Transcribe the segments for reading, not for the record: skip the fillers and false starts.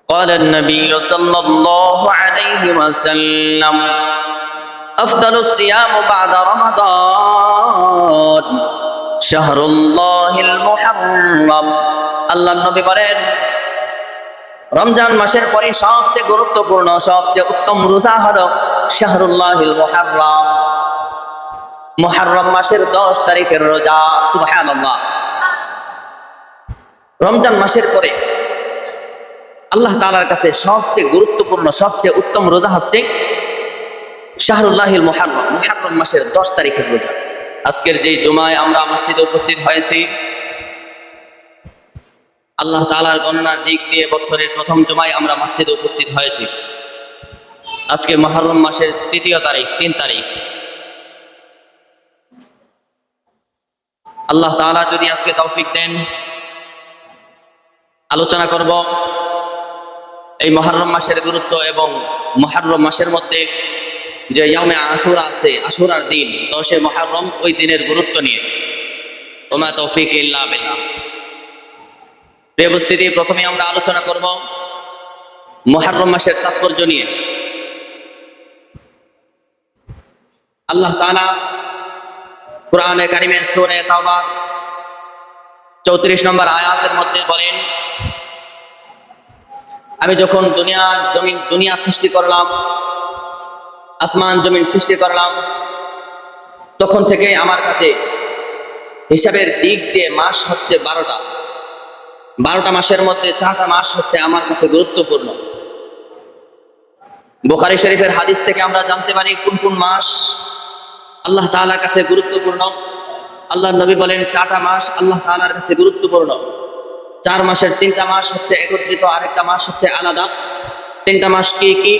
قال النبي صلى الله عليه وسلم أفضل الصيام بعد رمضان شهر الله المحرم আল্লাহ নবী বলেন রমজান মাসের পরে সবচেয়ে গুরুত্বপূর্ণ সবচেয়ে উত্তম রোজা হলো শাহরুল্লাহিল মুহাররম মুহাররম মাসের 10 তারিখের রোজা সুবহানাল্লাহ। রমজান মাসের পরে আল্লাহ তাআলার কাছে সবচেয়ে গুরুত্বপূর্ণ সবচেয়ে উত্তম রোজা হচ্ছে শাহরুল্লাহিল মুহাররম মুহাররম মাসের 10 তারিখের রোজা। আজকের যে জুমায় আমরা মসজিদে উপস্থিত হয়েছি আল্লাহ তাআলার গণনার দিক দিয়ে বছরের প্রথম জুমায় আমরা মসজিদে উপস্থিত হয়েছি। আজকে মুহররম মাসের 3 তারিখ। আল্লাহ তাআলা যদি আজকে তৌফিক দেন আলোচনা করব এই মুহররম মাসের গুরুত্ব এবং মুহররম মাসের মধ্যে যে ইয়াউমে আশুরা আছে, আশুরার দিন 10 মুহররম, ওই দিনের গুরুত্ব নিয়ে। ওমা তৌফিক ইল্লা বিল্লাহ। প্রিয় উপস্থিতি, প্রথমে আমরা আলোচনা করব মুহররম মাসের তাৎপর্য নিয়ে। আল্লাহ তাআলা কুরআনে কারীমের সূরা তাওবা 34 নম্বর আয়াতের মধ্যে বলেন, আমি যখন দুনিয়া সৃষ্টি করলাম, আসমান জমিন সৃষ্টি করলাম, তখন থেকে আমার কাছে হিসাবের দিক দিয়ে মাস হচ্ছে 12টা মাসের মধ্যে 4টা মাস হচ্ছে আমার কাছে গুরুত্বপূর্ণ। বুখারী শরীফের হাদিস থেকে আমরা জানতে পারি কোন কোন মাস আল্লাহ তাআলার কাছে গুরুত্বপূর্ণ। আল্লাহর নবী বলেন 4টা মাস আল্লাহ তাআলার কাছে গুরুত্বপূর্ণ। 4 মাসের 3টা মাস হচ্ছে একত্রিত, আরেকটা মাস হচ্ছে আলাদা। 3টা মাস কি কি?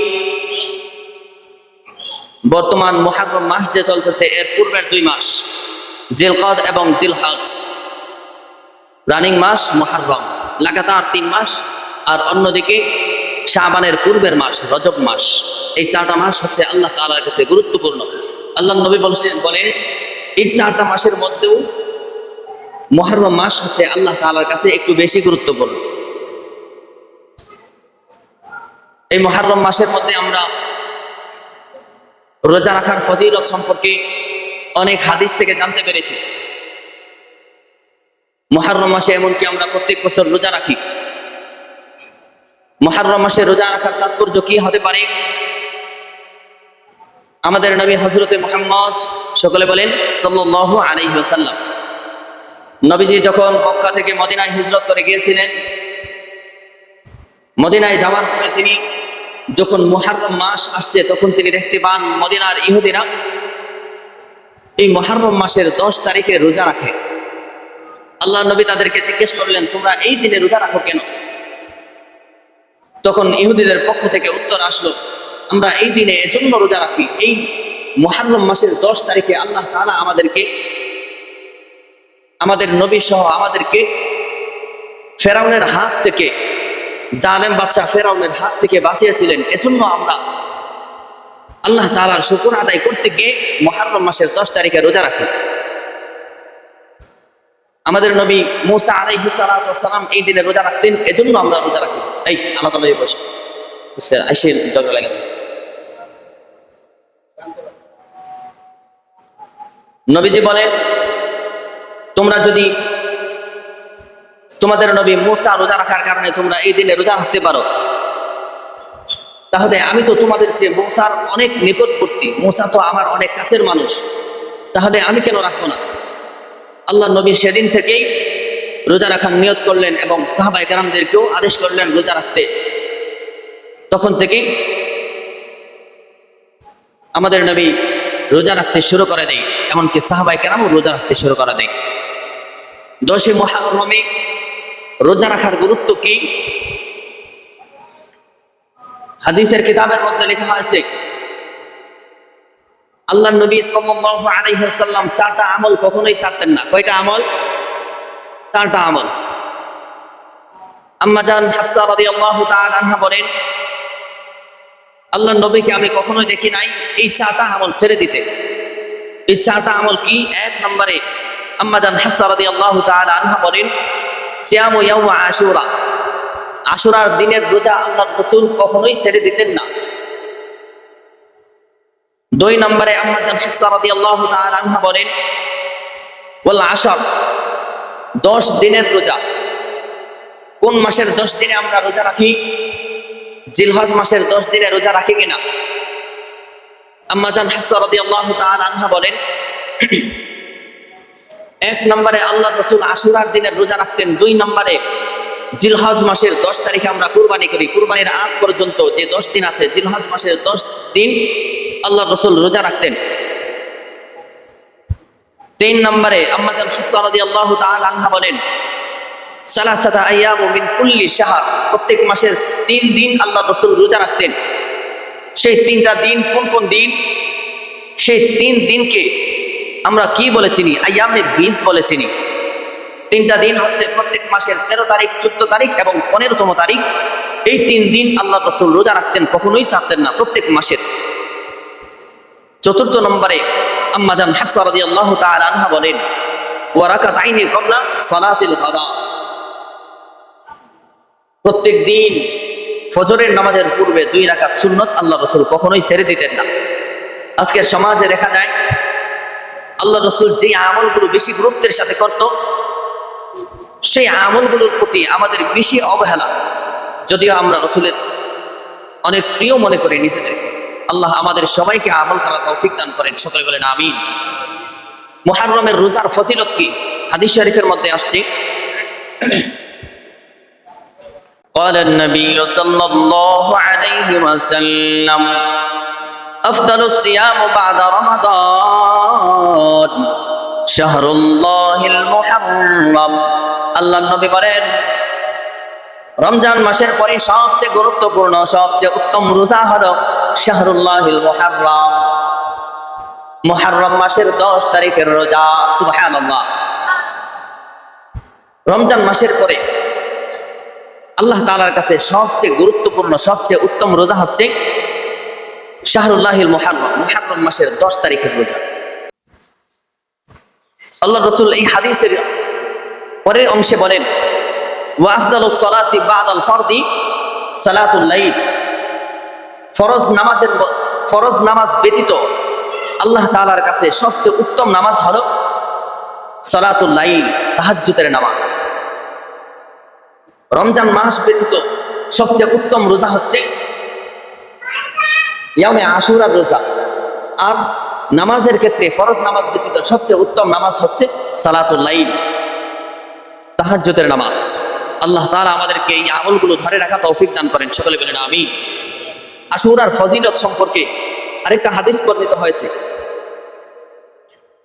বর্তমান মুহররম মাস যে চলতেছে এর পূর্বের 2 মাস জিলকদ এবং জিলহজ, রানিং মাস মুহররম, লাগাতার 3 মাস। আর অন্যদিকে শাবানের পূর্বের মাস রজব মাস। এই 4টা মাস হচ্ছে আল্লাহ তাআলার কাছে গুরুত্বপূর্ণ। আল্লাহর নবী বলেন এই 4টা মাসের মধ্যেও মুহররম মাস হচ্ছে আল্লাহ তাআলার কাছে একটু বেশি গুরুত্বপূর্ণ। এই মুহররম মাসের মধ্যে আমরা রোজা রাখার ফজিলত সম্পর্কে অনেক হাদিস থেকে জানতে পেরেছি। মুহররম মাসে এমনকি আমরা প্রত্যেক বছর রোজা রাখি। মুহররম মাসে রোজা রাখার তাৎপর্য কি হতে পারে? আমাদের নবী হযরতে মুহাম্মদ, সকলে বলেন সাল্লাল্লাহু আলাইহি ওয়াসাল্লাম, নবীজি যখন মক্কা থেকে মদিনায় হিজরত করে গিয়েছিলেন, মদিনায় যাওয়ার পরে তিনি যখন মুহররম মাস আসছে তখন তিনি দেখতে পান মদিনার ইহুদিরা এই মুহররম মাসের 10 তারিখে রোজা রাখে। আল্লাহ নবী তাদেরকে জিজ্ঞেস করলেন, তোমরা এই দিনে রোজা রাখো কেন? তখন ইহুদিদের পক্ষ থেকে উত্তর আসলো, আমরা এই দিনে এজন্য রোজা রাখি, এই মুহররম মাসের 10 তারিখে আল্লাহ তাআলা আমাদেরকে, আমাদের নবী সহ আমাদেরকে ফেরাউনের হাত থেকে, জালেম বাদশা ফেরাউনের হাত থেকে বাঁচিয়েছিলেন। এজন্য আমরা আল্লাহ তাআলার শুকর আদায় করতে গিয়ে মুহররম মাসের 10 তারিখে রোজা রাখি। আমাদের নবী মুসা আলাইহিস সালাতু ওয়াস সালাম এই দিনে রোজা রাখতেন, এজন্য আমরা রোজা রাখি। এই আল্লাহ তাআলা বসে আইসে ঝগড়া লাগে। নবীজি বলেন, তোমরা যদি তোমাদের নবী মুসা রোজা রাখার কারণে তোমরা এই দিনে রোজা রাখতে পারো, তাহলে আমি তো তোমাদের চেয়ে মুসার অনেক নিকটবর্তী, মুসা তো আমার অনেক কাছের মানুষ, তাহলে আমি কেন রাখবো না? আল্লাহ নবী সেদিন থেকেই রোজা রাখার নিয়ত করলেন এবং সাহাবায়ে কেরামদেরকেও আদেশ করলেন রোজা রাখতে। তখন থেকেই আমাদের নবী রোজা রাখতে শুরু করে দেয়, এমনকি সাহাবায়ে কেরামও রোজা রাখতে শুরু করে দেয়। 10 মুহররমে রোজা রাখার গুরুত্ব কি? হাদিসের কিতাবের মধ্যে লেখা হয়েছে, আল্লাহ নবী সাল্লাল্লাহু আলাইহি ওয়াসাল্লাম 4টা আমল কখনোই ছাড়তেন না। কয়টা আমল? 4টা আমল। আম্মা জান হাফসা রাদিয়াল্লাহু তাআলা আনহা বলেন, আল্লাহর নবীকে আমি কখনোই দেখি নাই এই 4টা আমল ছেড়ে দিতে। এই 4টা আমল কি? 1 নম্বরে আম্মা জান হাফসা রাদিয়াল্লাহু তাআলা আনহা বলেন, সিয়ামু ইয়াউম আশুরা, আশুরার দিনের রোজা আল্লাহর রাসূল কখনোই ছেড়ে দিতেন না। 2 নম্বরে আম্মা জান হাফসা রাদিয়াল্লাহু তাআলা আনহা বলেন, ওয়াল আশর, 10 দিনের রোজা। কোন মাসের 10 দিনে আমরা রোজা রাখি? জিলহজ মাসের 10 দিনে রোজা রাখি কিনা? আম্মা জান হাফসা রাদিয়াল্লাহু তাআলা আনহা বলেন, 1 নম্বরে আল্লাহর রাসূল আশুরার দিনের রোজা রাখতেন। 2 নম্বরে জিলহজ মাসের 10 তারিখে আমরা কুরবানি করি। কুরবানির আগ পর্যন্ত যে 10 দিন আছে, জিলহজ মাসের 10 দিন আল্লাহর রাসূল রোজা রাখতেন। 3 নম্বরে আম্মা জান হাফসা রাদিয়াল্লাহু তাআলা আনহা বলেন, সালাসাতা আইয়ামু মিন কুল্লি শাহর, প্রত্যেক মাসের 3 দিন আল্লাহর রাসূল রোজা রাখতেন। সেই 3টা দিন কোন কোন দিন? সেই 3 দিনকে আমরা কি বলে চিনি? আইয়ামে বীজ বলে চিনি। 3টা দিন হচ্ছে প্রত্যেক মাসের 13 তারিখ, 14 তারিখ এবং 15তম তারিখ। এই 3 দিন আল্লাহর রাসূল রোজা রাখতেন, কখনোই ছাড়তেন না প্রত্যেক মাসের। 4 নম্বরে আম্মা জান হাফসা রাদিয়াল্লাহু তাআলা আনহা বলেন, ওয়া রাকাতাইনি ক্বাবলা সালাতিল গাদা, প্রত্যেক দিন ফজরের নামাজের পূর্বে 2 রাকাত সুন্নত আল্লাহর রাসূল কখনোই ছেড়ে দিতেন না। আজকের সমাজে দেখা যায় আল্লাহর রাসূল যে আমলগুলো বেশি গুরুত্বের সাথে করত, সেই আমলগুলোর প্রতি আমাদের বেশি অবহেলা। যদিও আমরা রাসূলের অনেক প্রিয় মনে করি নিজেদেরকে। আল্লাহ আমাদের সবাইকে আমল করার তৌফিক দান করেন, সকলে বলেন আমিন। মুহররমের রোজার ফজিলত কি? হাদিস শরীফের মধ্যে আসছে, قال النبي صلى الله عليه وسلم أفضل الصيام بعد رمضان شهر الله المحرم। আল্লাহর নবী বলেন, রমজান মাসের পরে সবচেয়ে গুরুত্বপূর্ণ, সবচেয়ে উত্তম রোজা হলো শাহরুল্লাহিল মুহাররম, মুহররম মাসের 10 তারিখের রোজা। সুবহানাল্লাহ। রমজান মাসের পরে আল্লাহ তাআলার কাছে সবচেয়ে গুরুত্বপূর্ণ, সবচেয়ে উত্তম রোজা হচ্ছে শাহরুল্লাহিল মুহাররম, মুহররম মাসের 10 তারিখের রোজা। আল্লাহ রাসূল এই হাদিসের পরের অংশে বলেন, ওয়া আফদালুস সালাতি বাদাল ফরদি সালাতুল লাইল, ফরজ নামাজ ব্যতীত আল্লাহ তাআলার কাছে সবচেয়ে উত্তম নামাজ হলো সালাতুল লাইল, তাহাজ্জুদের নামাজ। রমজান মাস ব্যতীত সবচেয়ে উত্তম রোজা হচ্ছে ইয়ামে আশুরার রোজা। আর নামাজের ক্ষেত্রে ফরজ নামাজ ব্যতীত সবচেয়ে উত্তম নামাজ হচ্ছে সালাতুল লাইল, তাহাজ্জুদের নামাজ। আল্লাহ তাআলা আমাদেরকে এই আমলগুলো ধরে রাখা তৌফিক দান করেন, সকলে বলেন আমিন। আশুরার ফজিলত সম্পর্কে আরেকটা হাদিস বর্ণিত হয়েছে।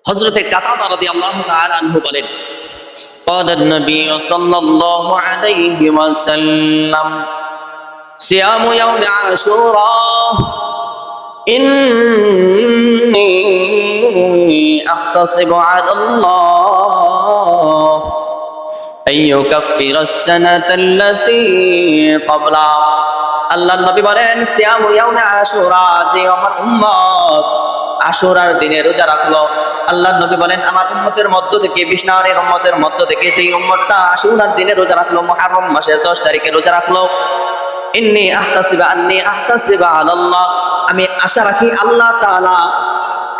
হযরতে কাতাদা রাদিয়াল্লাহু তাআলা আনহু বলেন, قال النبي صلى الله عليه وسلم صيام يوم عاشوراء إني أحتسب على الله أن يكفر السنة التي قبله। আল্লাহ নবী বলেন, সিয়ামু ইয়াউমে আশুরা, যে আমার উম্মত আশুরার দিনে রোজা রাখলো, আল্লাহ নবী বলেন আমার উম্মতের মধ্য থেকে, বিষ্ণারের উম্মতের মধ্য থেকে যেই উম্মতটা আশুরার দিনে রোজা রাখলো, মুহররম মাসের 10 তারিখে রোজা রাখলো, আন্নি আহতাসিবা আলাল্লাহ, আমি আশা রাখি আল্লাহ তাআলা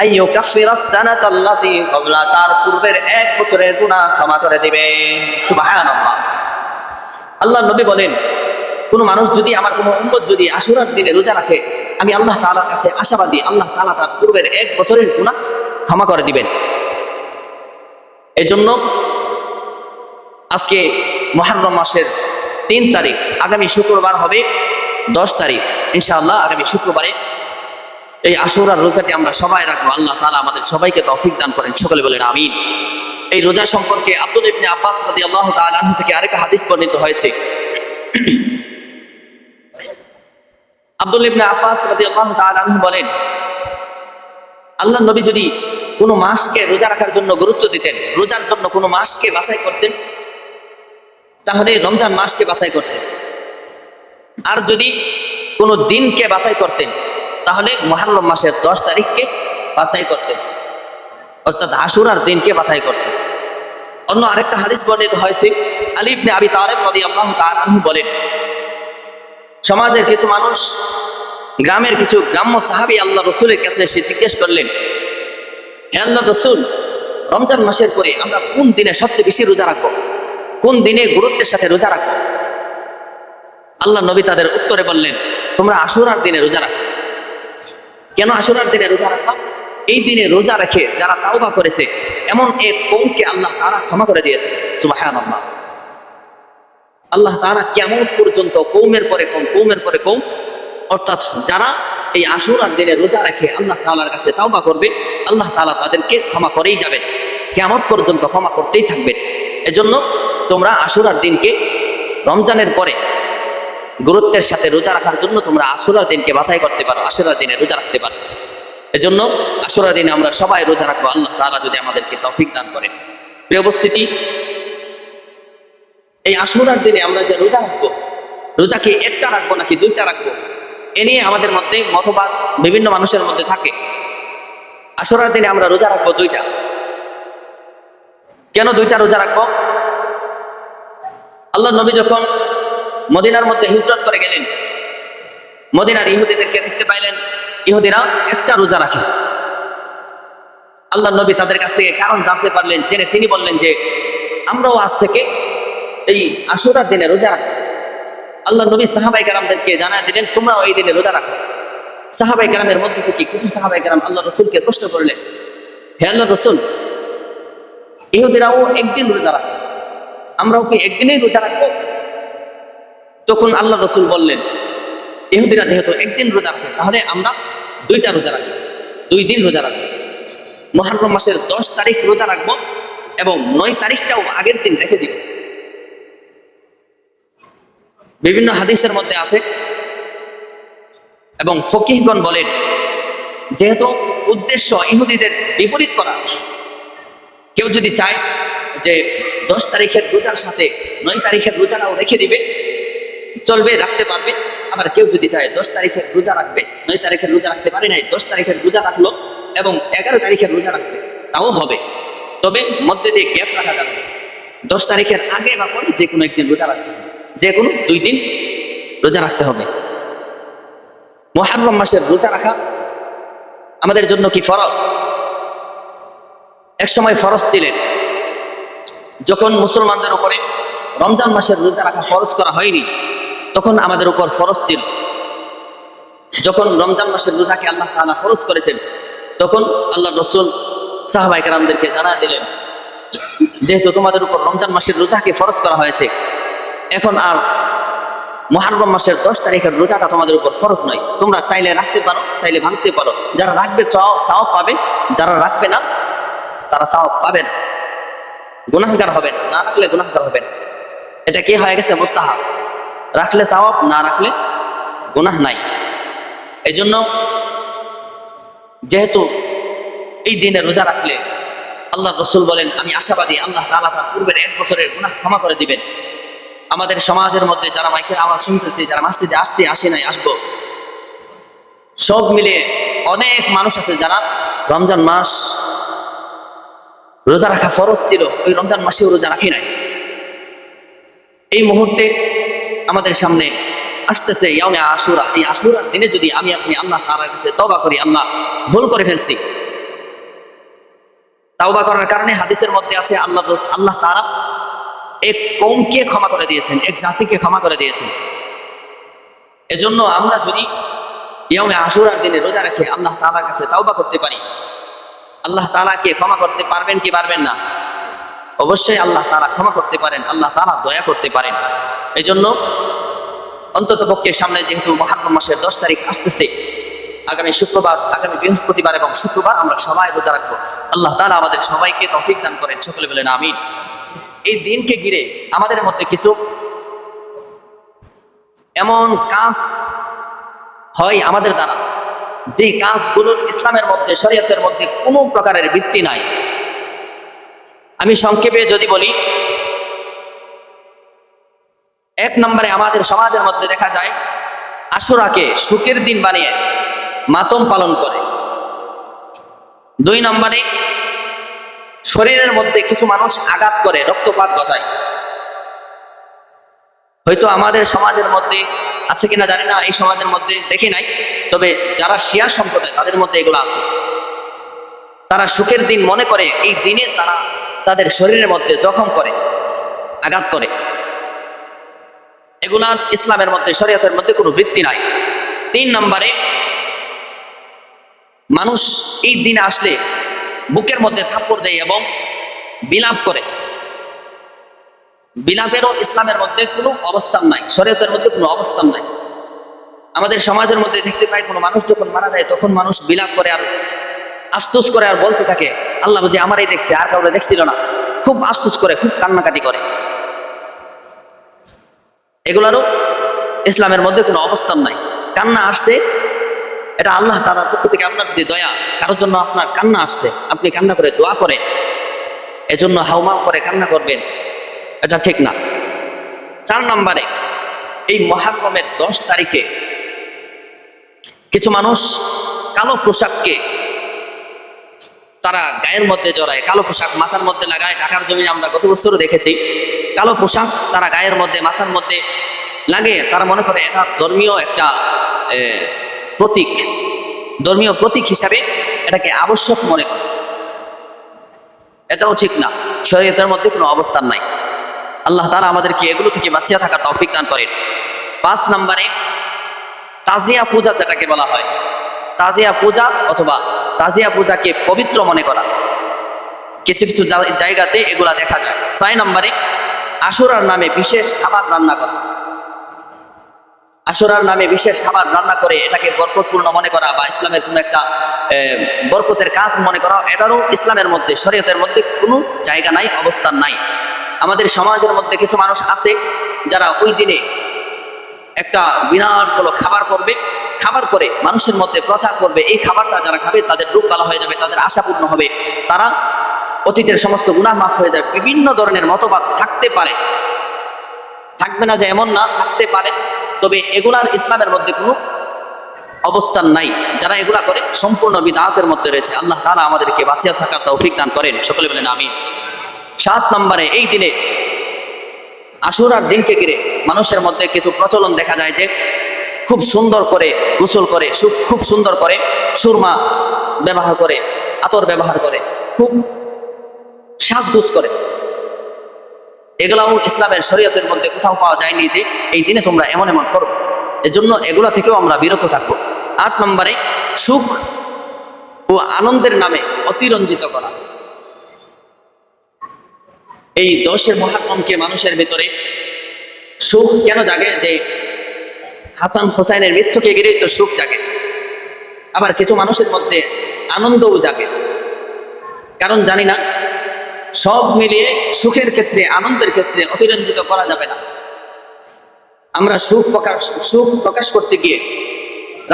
আইয়ুকাফিরাস সানাতাল্লাতী ক্বাবলা, তার পূর্বের 1 বছরের গুনাহ ক্ষমা করে দিবেন। সুবহানাল্লাহ। আল্লাহ নবী বলেন, কোন মানুষ যদি, আমার কোন উম্মত যদি আশুরার দিনে রোজা রাখে, আমি আল্লাহ তাআলার কাছে আশাবাদী আল্লাহ তাআলা তার পূর্বের 1 বছরের গুনাহ ক্ষমা করে দিবেন। এজন্য আজকে মুহররম মাসের 3 তারিখ, আগামী শুক্রবার হবে 10 তারিখ ইনশাআল্লাহ। আগামী শুক্রবারে এই আশুরার রোজাটি আমরা সবাই রাখবো। আল্লাহ তাআলা আমাদের সবাইকে তৌফিক দান করেন, সকলে বলেন আমিন। এই রোজা সম্পর্কে আব্দুল্লাহ ইবনে আব্বাস রাদিয়াল্লাহু তাআলা আনহু থেকে আরেকটা হাদিস বর্ণিত হয়েছে। আব্দুল্লাহ ইবনে আব্বাস রাদিয়াল্লাহু তাআলা আনহু বলেন, আল্লাহ নবী যদি কোনো মাসকে রোজা রাখার জন্য গুরুত্ব দিতেন, রোজার জন্য কোনো মাসকে বাছাই করতেন, তাহলে রমজান মাসকে বাছাই করতেন। আর যদি কোনো দিনকে বাছাই করতেন, তাহলে মুহররম মাসের 10 তারিখকে বাছাই করতেন, অর্থাৎ আশুরার দিনকে বাছাই করতেন। অন্য আরেকটা হাদিস বর্ণিত হয়েছে, আলী ইবনে আবি তালেব রাদিয়াল্লাহু তাআলা আনহু বলেন, সমাজের কিছু মানুষ, গ্রামের কিছু গ্রাম্য সাহাবী আল্লাহ রসুলের কাছে এসে জিজ্ঞেস করলেন, হে আল্লাহ রসুল, রমজান মাসের পরে আমরা কোন দিনে সবচেয়ে বেশি রোজা রাখবো, কোন দিনে গুরুত্বের সাথে রোজা রাখবো? আল্লাহ নবী তাদের উত্তরে বললেন, তোমরা আশুরার দিনে রোজা রাখো। কেন আশুরার দিনে রোজা রাখবা? এই দিনে রোজা রেখে যারা তাওবা করেছে এমন এক কওমকে আল্লাহ তাআলা ক্ষমা করে দিয়েছে। সুবহানাল্লাহ। আল্লাহ তাআলা কিয়ামত পর্যন্ত কওমের পরে কওম, কওমের পরে কওম, অর্থাৎ যারা এই আশুরার দিনে রোজা রেখে আল্লাহ তাআলার কাছে তাওবা করবে, আল্লাহ তাআলা তাদেরকে ক্ষমা করেই যাবেন, কিয়ামত পর্যন্ত ক্ষমা করতেই থাকবেন। এজন্য তোমরা আশুরার দিনকে রমজানের পরে গুরুত্বের সাথে রোজা রাখার জন্য তোমরা আশুরার দিনকে বাছাই করতে পারো, আশুরার দিনে রোজা রাখতে পারো। এজন্য আশুরার দিনে আমরা সবাই রোজা রাখবো, আল্লাহ তাআলা যদি আমাদেরকে তৌফিক দান করেন। প্রিয় উপস্থিতি, এই আশুরার দিনে আমরা যে রোজা রাখবো, রোজা কি একটা রাখবো নাকি দুইটা রাখবো, এ নিয়ে আমাদের মধ্যে মতবাদ বিভিন্ন মানুষের মধ্যে থাকে। আশুরার দিনে আমরা রোজা রাখবো দুইটা। কেন দুইটা রোজা রাখবো? আল্লাহ নবী যখন মদিনার মধ্যে হিজরত করে গেলেন, মদিনার ইহুদিদেরকে দেখতে পাইলেন ইহুদিরা একটা রোজা রাখে। আল্লাহ নবী তাদের কাছ থেকে কারণ জানতে পারলেন, জেনে তিনি বললেন যে আমরাও আজ থেকে এই আশুরার দিনে রোজা রাখবো। আল্লাহ নবী সাহাবায়ে কেরামদেরকে জানায় দিলেন, তোমরাও এই দিনে রোজা রাখো। সাহাবায়ে কেরামের মধ্যে থেকে কিছু সাহাবায়ে কেরাম আল্লাহ রসুলকে প্রশ্ন করলেন, হে আল্লাহ রসুল, ইহুদিরাও একদিন রোজা রাখে, আমরাও কি একদিনেই রোজা রাখবো? তখন আল্লাহ রসুল বললেন, ইহুদিরা যেহেতু একদিন রোজা রাখে, তাহলে আমরা দুইটা রোজা রাখবো, 2 দিন রোজা রাখবো। মুহররম মাসের 10 তারিখ রোজা রাখবো এবং 9 তারিখটাও আগের দিন রেখে দিব। বিভিন্ন হাদিসের মধ্যে আছে এবং ফকিহগণ বলেন, যেহেতু উদ্দেশ্য ইহুদিদের বিপরীত করা, কেউ যদি চায় যে 10 তারিখের রোজার সাথে 9 তারিখের রোজাটাও রেখে দিবে, চলবে, রাখতে পারবে। আবার কেউ যদি চায় 10 তারিখের রোজা রাখবে, 9 তারিখের রোজা রাখতে পারে নাই, 10 তারিখের রোজা রাখলো এবং 11 তারিখের রোজা রাখবে, তাও হবে। তবে মধ্যে দিয়ে গ্যাপ রাখা যাবে না। 10 তারিখের আগে বা পরে যে কোনো একদিন রোজা রাখতে হবে, যে কোনো 2 দিন রোজা রাখতে হবে। মুহররম মাসের রোজা রাখা আমাদের জন্য কি ফরজ? এক সময় ফরজ ছিলেন, যখন মুসলমানদের উপরে রমজান মাসের রোজা রাখা ফরজ করা হয়নি, তখন আমাদের উপর ফরজ ছিল। যখন রমজান মাসের রোজাকে আল্লাহ তাআলা ফরজ করেছেন, তখন আল্লাহ রসুল সাহাবায়ে কেরামদেরকে জানা দিলেন, যেহেতু তোমাদের উপর রমজান মাসের রোজাকে ফরজ করা হয়েছে, এখন আর মুহররম মাসের 10 তারিখের রোজাটা তোমাদের উপর ফরজ নয়, তোমরা চাইলে রাখতে পারো, চাইলে ভাঙতে পারো। যারা রাখবে সওয়াব পাবে, যারা রাখবে না তারা সওয়াব পাবে না, গুনাহগার হবে না, না রাখলে গুনাহগার হবে না। এটা কি হয়ে গেছে? মুস্তাহাব। রাখলে সওয়াব, না রাখলে গুনাহ নাই। এজন্য যেহেতু এই দিনে রোজা রাখলে আল্লাহ রসুল বলেন, আমি আশাবাদী আল্লাহ তাআলা তার পূর্বের 1 বছরের গুনাহ ক্ষমা করে দিবেন। আমাদের সমাজের মধ্যে যারা মাইকের আওয়াজ শুনতেছে, যারা মসজিদে আসছে, আসে নাই, আসবো, সব মিলিয়ে অনেক মানুষ আছে যারা রমজান মাস রোজা রাখা ফরজ ছিল, ওই রমজান মাসেও রোজা রাখি নাই। এই মুহূর্তে আমাদের সামনে আসতেছে ইয়াউমে আশুরা। এই আশুরার দিনে যদি আমি আপনি আল্লাহ তাআলার কাছে তওবা করি, আল্লাহ ভুল করে ফেলছি, তাওবা করার কারণে হাদিসের মধ্যে আছে আল্লাহ তাআলা এক কওমকে ক্ষমা করে দিয়েছেন, এক জাতিকে ক্ষমা করে দিয়েছেন। এজন্য আমরা যদি ইয়াউমে আশুরার দিনে রোজা রেখে আল্লাহ তাআলার কাছে তাওবা করতে পারি, আল্লাহ তাআলাকে ক্ষমা করতে পারবেন কি পারবেন না? অবশ্যই আল্লাহ তাআলা ক্ষমা করতে পারেন, আল্লাহ তাআলা দয়া করতে পারেন। এজন্য অন্তত পক্ষে সামনে যেহেতু মুহররম মাসের 10 তারিখ আসতেছে, আগামী শুক্রবার, আগামী বৃহস্পতিবার এবং শুক্রবার আমরা সবাই রোজা রাখবো। আল্লাহ তাআলা আমাদের সবাইকে তৌফিক দান করেন, সকলে বলেন আমিন। এই দিনকে ঘিরে আমাদের মধ্যে কিছু এমন কাজ হয় আমাদের দ্বারা, যে কাজগুলোর ইসলামের মধ্যে, শরীয়তের মধ্যে কোনো প্রকারের ভিত্তি নাই। আমি সংক্ষেপে যদি বলি, 1 নম্বরে আমাদের সমাজের মধ্যে দেখা যায় আশুরাকে সুখের দিন বানিয়ে মাতম পালন করে। 2 নম্বরে শরীরের মধ্যে কিছু মানুষ আঘাত করে, রক্তপাত ঘটায়। হয়তো আমাদের সমাজের মধ্যে আছে কিনা জানি না, এই সমাজের মধ্যে দেখি নাই, তবে যারা শিয়া সম্প্রদায় তাদের মধ্যে এগুলো আছে। তারা সুখের দিন মনে করে এই দিনে তারা তাদের শরীরের মধ্যে জখম করে, আঘাত করে। এগুলার ইসলামের মধ্যে, শরীয়তের মধ্যে কোনো বৃত্তি নাই। 3 নম্বরে, মানুষ এই দিনে আসলে বুকের মধ্যে থাপ্পড় দেয় এবং বিলাপ করে। বিলাপেরও ইসলামের মধ্যে কোনো অবস্থান নাই, শরীয়তের মধ্যে কোনো অবস্থান নাই। আমাদের সমাজের মধ্যে দেখতে পাই, কোনো মানুষ যখন মারা যায় তখন মানুষ বিলাপ করে আর আফসোস করে আর বলতে থাকে, আল্লাহ বুঝি আমারই দেখছে, আর কাউরে দেখছিল না। খুব আফসোস করে, খুব কান্নাকাটি করে। এগুলারও ইসলামের মধ্যে কোনো অবস্থান নাই। কান্না আসছে, এটা আল্লাহ তাআলার পক্ষ থেকে আপনার প্রতি দয়া, কারোর জন্য আপনার কান্না আসছে, আপনি কান্না করে দোয়া করেন, এজন্য হাউমাউ করে কান্না করবেন, এটা ঠিক না। 4 নম্বরে, এই মুহররমের 10 তারিখে কিছু মানুষ কালো পোশাককে তারা গায়ের মধ্যে জড়ায়, কালো পোশাক মাথার মধ্যে লাগায়। ঢাকার জমিনে আমরা গত বছরও দেখেছি, কালো পোশাক তারা গায়ের মধ্যে, মাথার মধ্যে লাগে। তারা মনে করে এটা ধর্মীয় একটা প্রতীক, ধর্মীয় প্রতীক হিসাবে এটাকে আবশ্যক মনে করে। এটাও ঠিক না, শরীয়তের মধ্যে কোনো অবস্থান নাই। আল্লাহ তাআলা আমাদেরকে এগুলো থেকে বাঁচিয়ে থাকার তৌফিক দান করেন। 5 নম্বরে, তাজিয়া পূজা যেটাকে বলা হয়, তাজিয়া পূজা অথবা তাজিয়া পূজাকে পবিত্র মনে করা, কিছু কিছু জায়গাতে এগুলা দেখা যায়। 6 নম্বরে, আশুরার নামে বিশেষ খাবার রান্না করা। আশুরার নামে বিশেষ খাবার রান্না করে এটাকে বরকতপূর্ণ মনে করা বা ইসলামের কোনো একটা বরকতের কাজ মনে করা, এটারও ইসলামের মধ্যে, শরীয়তের মধ্যে কোনো জায়গা নাই, অবস্থান নাই। আমাদের সমাজের মধ্যে কিছু মানুষ আছে যারা ওই দিনে একটা বিরাট বড় খাবার করবে, খাবার করে মানুষের মধ্যে প্রচার করবে, এই খাবারটা যারা খাবে তাদের রোগ ভালো হয়ে যাবে, তাদের আশা পূর্ণ হবে, তারা অতীতের সমস্ত গুনাহ মাফ হয়ে যাবে। বিভিন্ন ধরনের মতবাদ থাকতে পারে, থাকবে না যে এমন না, থাকতে পারে, তবে এগুলার ইসলামের মধ্যে কোনো অবস্থান নাই। যারা এগুলা করে সম্পূর্ণ বিদআতের মধ্যে রয়েছে। আল্লাহ তাআলা আমাদেরকে বাঁচিয়ে থাকার তৌফিক দান করেন, সকলে বলেন আমিন। 7 নম্বরে, এই দিনে আশুরার দিনকে ঘিরে মানুষের মধ্যে কিছু প্রচলন দেখা যায় যে খুব সুন্দর করে গোসল করে, খুব সুন্দর করে সুরমা ব্যবহার করে, আতর ব্যবহার করে, খুব সাজগোজ করে। এগুলাও ইসলামের শরীয়তের মধ্যে কোথাও পাওয়া যায়নি যে এই দিনে তোমরা এমন এমন করো, এজন্য এগুলা থেকেও আমরা বিরত থাকবো। 8 নম্বরে, সুখ ও আনন্দের নামে অতিরঞ্জিত করা। এই 10 মুহররমকে মানুষের ভিতরে সুখ কেন জাগে? যে হাসান হোসাইনের মৃত্যুকে ঘিরেই তো সুখ জাগে। আবার কিছু মানুষের মধ্যে আনন্দও জাগে, কারণ জানি না, সব মিলিয়ে সুখের ক্ষেত্রে, আনন্দের ক্ষেত্রে অতিরঞ্জিত করা যাবে না। আমরা সুখ প্রকাশ করতে গিয়ে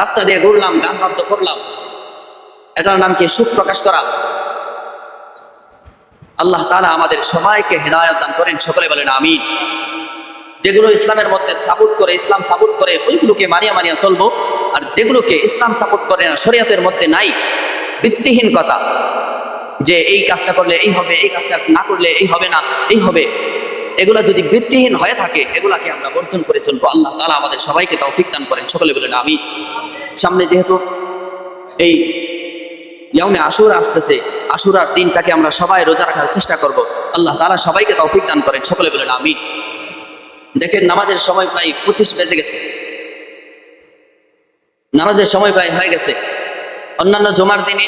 রাস্তা দিয়ে ঘুরলাম, গান বাদ্য করলাম, এটার নাম কি সুখ প্রকাশ করা? আল্লাহ তাআলা আমাদের সবাইকে হেদায়েত দান করেন, সকলে বলেন আমিন। যেগুলো ইসলামের মধ্যে সাপোর্ট করে, ইসলাম সাপোর্ট করে, ওইগুলোকে মানিয়া চলবো। আর যেগুলোকে ইসলাম সাপোর্ট করে না, শরীয়তের মধ্যে নাই, ভিত্তিহীন কথা, যে এই কাজটা করলে এই হবে, এই কাজটা না করলে এই হবে না, এই হবে, এগুলা যদি ভিত্তিহীন হয়ে থাকে, এগুলাকে আমরা বর্জন করে চলবো। আল্লাহ তাআলা আমাদের সবাইকে তৌফিক দান করেন, সকলে বলেন আমিন। সামনে যেহেতু এই ইয়াউমে আশুরা আসতেছে, আশুরার দিনটাকে আমরা সবাই রোজা রাখার চেষ্টা করব। আল্লাহ তাআলা সবাইকে তৌফিক দান করেন, সকলে বলেন আমিন। দেখেন, নামাজের সময় প্রায় 25 বেজে গেছে, নামাজের সময় প্রায় হয়ে গেছে। অন্যান্য জুমার দিনে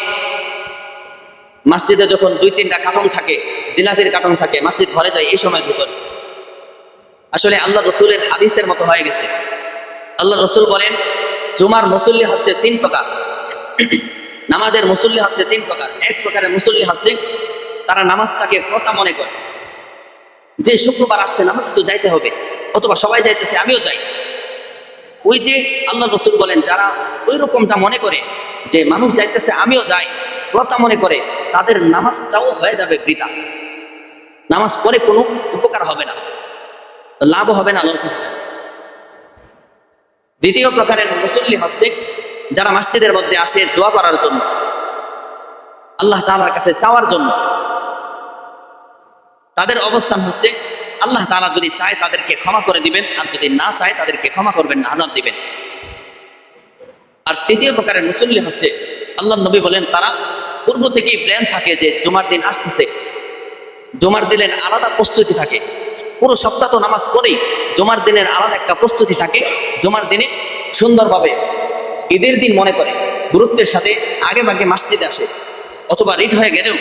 মসজিদে যখন 2-3টা কার্টন থাকে, জিলাপির কার্টন থাকে, মসজিদ ভরে যায় এই সময়ের ভিতর। আসলে আল্লাহ রসুলের হাদিসের মতো হয়ে গেছে। আল্লাহ রসুল বলেন, জুমার মুসল্লি হচ্ছে 3 প্রকার, নামাজের মুসল্লি হচ্ছে 3 প্রকার। এক প্রকারের মুসল্লি হচ্ছে তারা নামাজটাকে কথা মনে করে, যে শুক্রবার আসছে, নামাজ তো যাইতে হবে, অথবা সবাই যাইতেছে আমিও যাই। ওই যে আল্লাহ রসুল বলেন, যারা ওই রকমটা মনে করে যে মানুষ যাইতেছে আমিও যাই, কথা মনে করে, তাদের নামাজটাও হয়ে যাবে বৃথা। নামাজ পড়ে কোনো উপকার হবে না, লাভও হবে না, লস হবে না। দ্বিতীয় প্রকারের মুসল্লি হচ্ছে যারা মসজিদের মধ্যে আসে দোয়া করার জন্য, আল্লাহ তাআলার কাছে চাওয়ার জন্য। তাদের অবস্থান হচ্ছে আল্লাহ তাআলা যদি চায় তাদেরকে ক্ষমা করে দিবেন, আর যদি না চায় তাদেরকে ক্ষমা করবেন না, আযাব দিবেন। আর তৃতীয় প্রকারের মুসল্লি হচ্ছে, আল্লাহ নবী বলেন তারা পূর্ব থেকেই প্ল্যান থাকে যে জুমার দিন আসতেছে, জুমার দিনের আলাদা প্রস্তুতি থাকে, পুরো সপ্তাহ তো নামাজ পড়েই জুমার দিনের আলাদা একটা প্রস্তুতি থাকে। জুমার দিনে সুন্দরভাবে ঈদের দিন মনে করে গুরুত্বের সাথে আগে ভাগে মসজিদে আসে, অথবা রিট হয়ে গেলেও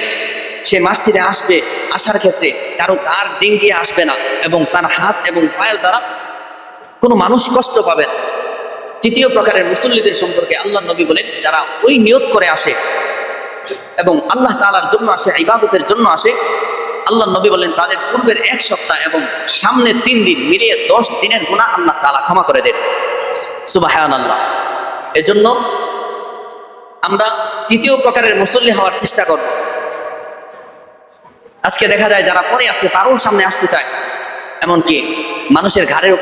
সে মসজিদে আসবে। আসার ক্ষেত্রে কারো কার ডিঙ্গিয়ে আসবে না, এবং তার হাত এবং পায়ের দ্বারা কোনো মানুষ কষ্ট পাবে না। তৃতীয় প্রকারের মুসল্লিদের সম্পর্কে আল্লাহ নবী বলেন, যারা ওই নিয়ত করে আসে এবং আল্লাহ তাআলার জন্য আসে, ইবাদতের জন্য আসে, আল্লাহ নবী বলেন তাদের পূর্বের 1 সপ্তাহ এবং সামনের 3 দিন মিলিয়ে 10 দিনের গুনাহ আল্লাহ তাআলা ক্ষমা করে দেন। সুবহানাল্লাহ। এজন্য আমরা তৃতীয় প্রকারের মুসল্লি হওয়ার চেষ্টা করব। আজকে দেখা যায় যারা পরে আসছে তারও সামনে আসতে চায়, এমনকি মানুষের ঘাড়ের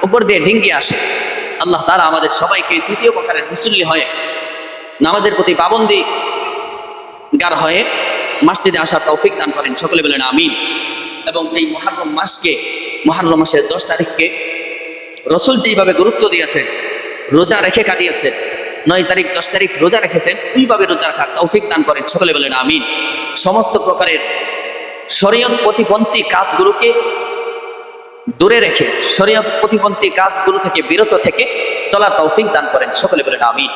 উপর দিয়ে ডিঙ্গিয়ে আসে। আল্লাহ তাআলা আমাদের সবাইকে তৃতীয় প্রকারের মুসল্লি হয়ে নামাজের প্রতি পাবন্দি গার হয়ে মসজিদে আসার তৌফিক দান করেন, সকলে বলেন আমিন। এবং এই মুহররম মাসকে, মুহররম মাসের 10 তারিখকে রাসূল যেভাবে গুরুত্ব দিয়েছেন, রোজা রেখে কাটিয়েছেন, 9 তারিখ 10 তারিখ রোজা রেখেছেন, ওইভাবে রোজা রাখার তৌফিক দান করেন, সকলে বলেন আমিন। সমস্ত প্রকারের শরীয়ত প্রতিপন্থী কাজগুলোকে দূরে রেখে শরীয়ত প্রতিপন্থী কাজগুলো থেকে বিরত থেকে চলার তৌফিক দান করেন, সকলে বলেন আমিন।